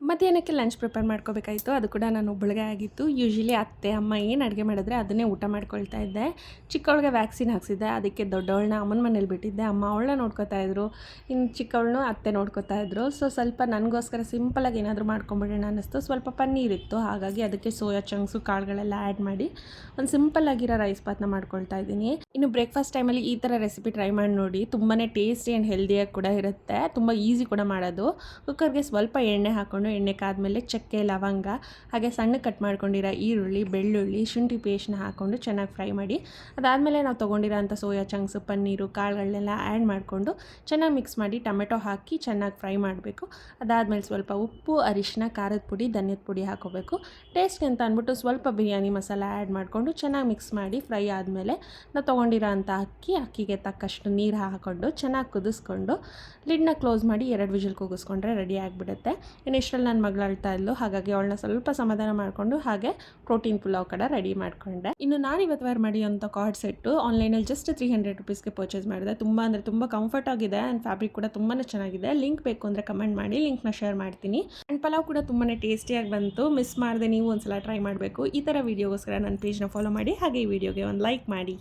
ಮಧ್ಯಾಹ್ನಕ್ಕೆ lunch prepare ಮಾಡ್ಕೋಬೇಕಾಯಿತು. ಅದು ಕೂಡ ನಾನು ಒಬ್ಬಳಿಗೆ ಆಗಿತ್ತು. ಯೂಶ್ವಲಿ ಅತ್ತೆ ಅಮ್ಮ ಏನು ಅಡುಗೆ ಮಾಡಿದ್ರೆ ಅದನ್ನೇ ಊಟ ಮಾಡ್ಕೊಳ್ತಾ ಇದ್ದೆ. ಚಿಕ್ಕವಳಿಗೆ ವ್ಯಾಕ್ಸಿನ್ ಹಾಕ್ಸಿದ್ದೆ, ಅದಕ್ಕೆ ದೊಡ್ಡವಳನ್ನ ಅಮ್ಮನ ಮನೇಲಿ ಬಿಟ್ಟಿದ್ದೆ. ಅಮ್ಮ ಅವಳನ್ನ ನೋಡ್ಕೋತಾ ಇದ್ರು, ಇನ್ನು ಚಿಕ್ಕವಳನ್ನು ಅತ್ತೆ ನೋಡ್ಕೋತಾ ಇದ್ರು. ಸ್ವಲ್ಪ ನನಗೋಸ್ಕರ ಸಿಂಪಲಾಗಿ ಏನಾದರೂ ಮಾಡ್ಕೊಂಬಿಡೋಣ ಅನ್ನಿಸ್ತು. ಸ್ವಲ್ಪ ಪನ್ನೀರ್ ಇತ್ತು, ಹಾಗಾಗಿ ಅದಕ್ಕೆ ಸೋಯಾ ಚಂಕ್ಸು ಕಾಳುಗಳೆಲ್ಲ ಆ್ಯಡ್ ಮಾಡಿ ಒಂದು ಸಿಂಪಲ್ಲಾಗಿರೋ ರೈಸ್ ಬಾತ್ನ ಮಾಡ್ಕೊಳ್ತಾ ಇದ್ದೀನಿ. ಇನ್ನು ಬ್ರೇಕ್ಫಾಸ್ಟ್ ಟೈಮಲ್ಲಿ ಈ ಥರ ರೆಸಿಪಿ ಟ್ರೈ ಮಾಡಿ ನೋಡಿ. ತುಂಬಾ ಟೇಸ್ಟಿ ಆ್ಯಂಡ್ ಹೆಲ್ದಿಯಾಗಿ ಕೂಡ ಇರುತ್ತೆ, ತುಂಬ ಈಸಿ ಕೂಡ ಮಾಡೋದು. ಕುಕ್ಕರ್ಗೆ ಸ್ವಲ್ಪ ಎಣ್ಣೆ ಹಾಕ್ಕೊಂಡು, ಎಣ್ಣೆ ಕಾದ್ಮೇಲೆ ಚಕ್ಕೆ ಲವಂಗ ಹಾಗೆ ಸಣ್ಣ ಕಟ್ ಮಾಡ್ಕೊಂಡಿರೋ ಈರುಳ್ಳಿ ಬೆಳ್ಳುಳ್ಳಿ ಶುಂಠಿ ಪೇಸ್ಟ್ನ ಹಾಕ್ಕೊಂಡು ಚೆನ್ನಾಗಿ ಫ್ರೈ ಮಾಡಿ, ಅದಾದಮೇಲೆ ನಾವು ತೊಗೊಂಡಿರೋ ಅಂಥ ಸೋಯಾ ಚಂಕ್ಸು ಪನ್ನೀರು ಕಾಳುಗಳನ್ನೆಲ್ಲ ಆ್ಯಡ್ ಮಾಡಿಕೊಂಡು ಚೆನ್ನಾಗಿ ಮಿಕ್ಸ್ ಮಾಡಿ ಟೊಮೆಟೊ ಹಾಕಿ ಚೆನ್ನಾಗಿ ಫ್ರೈ ಮಾಡಬೇಕು. ಅದಾದಮೇಲೆ ಸ್ವಲ್ಪ ಉಪ್ಪು ಅರಿಶಿನ ಖಾರದ ಪುಡಿ ಧನ್ಯದ ಪುಡಿ ಹಾಕೋಬೇಕು. ಟೇಸ್ಟ್ಗೆ ಅಂತ ಅಂದ್ಬಿಟ್ಟು ಸ್ವಲ್ಪ ಬಿರಿಯಾನಿ ಮಸಾಲ ಆ್ಯಡ್ ಮಾಡಿಕೊಂಡು ಚೆನ್ನಾಗಿ ಮಿಕ್ಸ್ ಮಾಡಿ ಫ್ರೈ ಆದಮೇಲೆ ನಾವು ತೊಗೊಂಡಿರೋ ಅಂಥ ಅಕ್ಕಿಗೆ ತಕ್ಕಷ್ಟು ನೀರು ಹಾಕ್ಕೊಂಡು ಚೆನ್ನಾಗಿ ಕುದಿಸ್ಕೊಂಡು ಲಿಡ್ನ ಕ್ಲೋಸ್ ಮಾಡಿ 2 ವಿಷಲ್ ಕೂಗಿಸ್ಕೊಂಡ್ರೆ ರೆಡಿ ಆಗಿಬಿಡುತ್ತೆ. ಇನ್ನು ನನ್ನ ಮಗಳು ಅಳ್ತಾ ಇದ್ಲು, ಹಾಗಾಗಿ ಅವಳನ್ನ ಸ್ವಲ್ಪ ಸಮಾಧಾನ ಮಾಡಿಕೊಂಡು ಹಾಗೆ ಪ್ರೋಟೀನ್ ಪುಲಾವ್ ಕಡೆ ರೆಡಿ ಮಾಡಿಕೊಂಡೆ. ಇನ್ನು ನಾನು ಇವತ್ತು ವೇರ್ ಮಾಡಿರೋಂಥ ಕಾರ್ಡ್ ಸೆಟ್ಟು ಆನ್ಲೈನಲ್ಲಿ ಜಸ್ಟ್ 300 ರುಪೀಸ್ಗೆ ಪರ್ಚೇಸ್ ಮಾಡಿದೆ. ತುಂಬ ಕಂಫರ್ಟ್ ಆಗಿದೆ ಆ್ಯಂಡ್ ಫ್ಯಾಬ್ರಿಕ್ ಕೂಡ ತುಂಬಾ ಚೆನ್ನಾಗಿದೆ. ಲಿಂಕ್ ಬೇಕು ಅಂದರೆ ಕಮೆಂಟ್ ಮಾಡಿ, ಲಿಂಕ್ನ ಶೇರ್ ಮಾಡ್ತೀನಿ. ಆ್ಯಂಡ್ ಪಲಾವ್ ಕೂಡ ತುಂಬಾ ಟೇಸ್ಟಿಯಾಗಿ ಬಂತು. ಮಿಸ್ ಮಾಡದೆ ನೀವು ಒಂದ್ಸಲ ಟ್ರೈ ಮಾಡಬೇಕು. ಈ ಥರ ವೀಡಿಯೋಗೋಸ್ಕರ ನನ್ನ ಪೇಜ್ನ ಫಾಲೋ ಮಾಡಿ, ಹಾಗೆ ಈ ವಿಡಿಯೋಗೆ ಒಂದು ಲೈಕ್ ಮಾಡಿ.